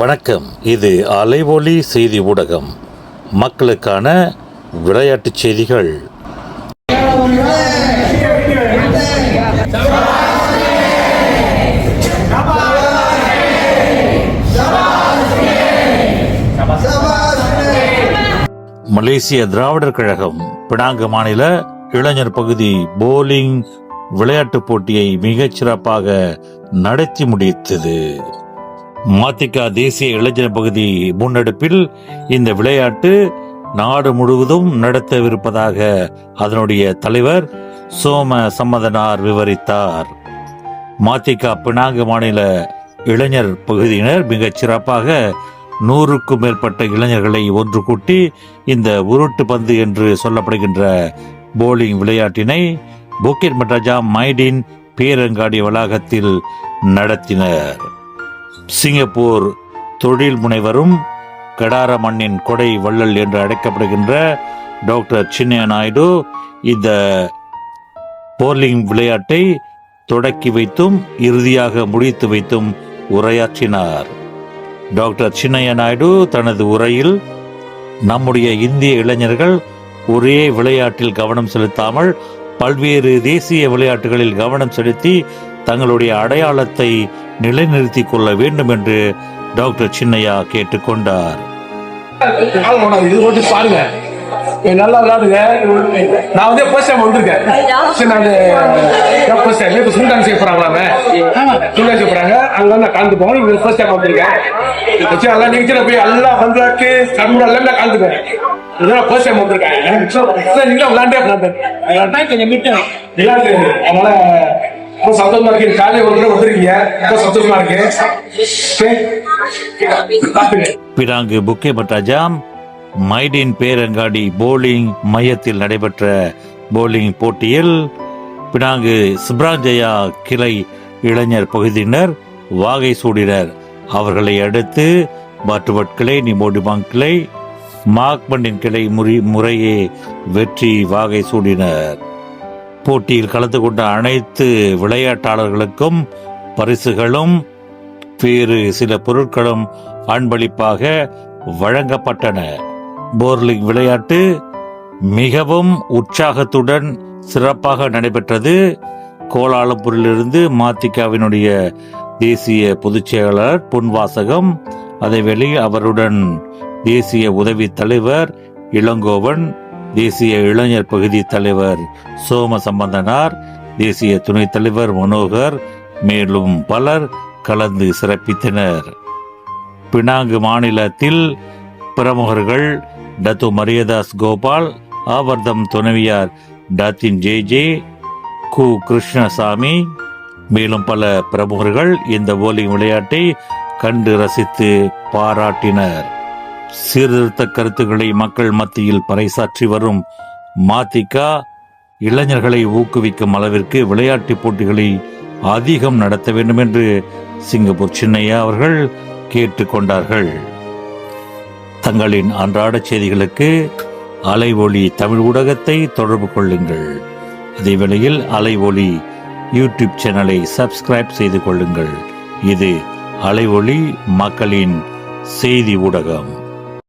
வணக்கம். இது அலைவொலி செய்தி ஊடகம். மக்களுக்கான விளையாட்டுச் செய்திகள். மலேசிய திராவிடர் கழகம் பினாங்கு மாநில இளைஞர் பகுதி போலிங் விளையாட்டுப் போட்டியை மிகச் சிறப்பாக நடத்தி முடித்தது. மதிக தேசிய இளைஞர் பகுதி முன்னெடுப்பில் இந்த விளையாட்டு நாடு முழுவதும் நடத்தவிருப்பதாக அதனுடைய தலைவர் சோம சம்மதனார் விவரித்தார். மதிக பினாங்கு மாநில இளைஞர் பகுதியினர் மிகச் சிறப்பாக 100க்கும் மேற்பட்ட இளைஞர்களை ஒன்று கூட்டி இந்த உருட்டு பந்து என்று சொல்லப்படுகின்ற போலிங் விளையாட்டினை புக்கிட் மட்டாஜாம் மைடின் பேரங்காடி வளாகத்தில் நடத்தினர். சிங்கப்பூர் தொழில் முனைவரும் கடார மண்ணின் கொடை வள்ளல் என்று அழைக்கப்படுகின்ற டாக்டர் சின்னையா நாயுடு இந்த போலிங் விளையாட்டை தொடக்கி வைத்தும் இறுதியாக முடித்து வைத்தும் உரையாற்றினார். டாக்டர் சின்னையா நாயுடு தனது உரையில் நம்முடைய இந்திய இளைஞர்கள் ஒரே விளையாட்டில் கவனம் செலுத்தாமல் பல்வேறு தேசிய விளையாட்டுகளில் கவனம் செலுத்தி தங்களுடைய அடையாளத்தை நிலைநிறுத்திக் கொள்ள வேண்டும் என்று டாக்டர் சின்னையா கேட்டுக்கொண்டார். நல்லா விளையாடுங்க. நான் வந்து ஃபர்ஸ்ட் டைம் வந்திருக்கேன். சுல்தான் செய்ய போறாங்களாமே, சுல்தான் செய்ய போறாங்க. அங்க வந்து கலந்து போங்க. ஃபர்ஸ்ட் டைம் வந்திருக்கேன். எல்லாம் நீங்க போய் எல்லாம் வந்து கலந்து எல்லாம் கலந்துக்கேன். இதெல்லாம் ஃபர்ஸ்ட் டைம் வந்திருக்கேன். நீங்க விளையாண்டே கொஞ்சம் விட்டு விளையாண்டு அதனால சந்தோஷமா இருக்கு. காலையில் ஒரு தடவை வந்திருக்கீங்க, சந்தோஷமா இருக்கு. பினாங்கு புக்கிட் மட்டாஜாம் மைடின் பேரங்காடி போலிங் மையத்தில் நடைபெற்ற போலிங் போட்டியில் பினாங்கு சிப்ராஞ்சயா கிளை இளைஞர் பகுதியினர் வாகை சூடினர். அவர்களை அடுத்து பாட்டுவட் கிளை, நிமோடிமாங் கிளை, மாக்மண்டின் கிளை முறையே வெற்றி வாகை சூடினர். போட்டியில் கலந்து கொண்ட அனைத்து விளையாட்டாளர்களுக்கும் பரிசுகளும் வேறு சில பொருட்களும் அன்பளிப்பாக வழங்கப்பட்டன. போர்லிங் விளையாட்டு மிகவும் உற்சாகத்துடன் சிறப்பாக நடைபெற்றது. கோலாலம்பூரிலிருந்து மதிகவினுடைய தேசிய பொதுச் செயலாளர் பொன்வாசகம், அதேவேளை அவருடன் தேசிய உதவி தலைவர் இளங்கோவன், தேசிய இளைஞர் பகுதி தலைவர் சோம சம்பந்தனார், தேசிய துணைத் தலைவர் மனோகர், மேலும் பலர் கலந்து சிறப்பித்தனர். பினாங்கு மாநிலத்தில் பிரமுகர்கள் டத்து மரியதாஸ் கோபால், ஆவர்தம் துணைவியார் டாத்தின் ஜே கு கிருஷ்ணசாமி, மேலும் பல பிரமுகர்கள் இந்த போலிங் விளையாட்டை கண்டு ரசித்து பாராட்டினர். சீர்திருத்த கருத்துக்களை மக்கள் மத்தியில் பறைசாற்றி வரும் மதிக இளைஞர்களை ஊக்குவிக்கும் அளவிற்கு விளையாட்டுப் போட்டிகளை அதிகம் நடத்த வேண்டும் என்று சிங்கப்பூர் சின்னையா அவர்கள் கேட்டுக்கொண்டார்கள். தங்களின் அன்றாட செய்திகளுக்கு அலைவொலி தமிழ் ஊடகத்தை தொடர்பு கொள்ளுங்கள். அதேவேளையில் அலைவொலி யூடியூப் சேனலை சப்ஸ்கிரைப் செய்து கொள்ளுங்கள். இது அலைவொலி மக்களின் செய்தி ஊடகம்.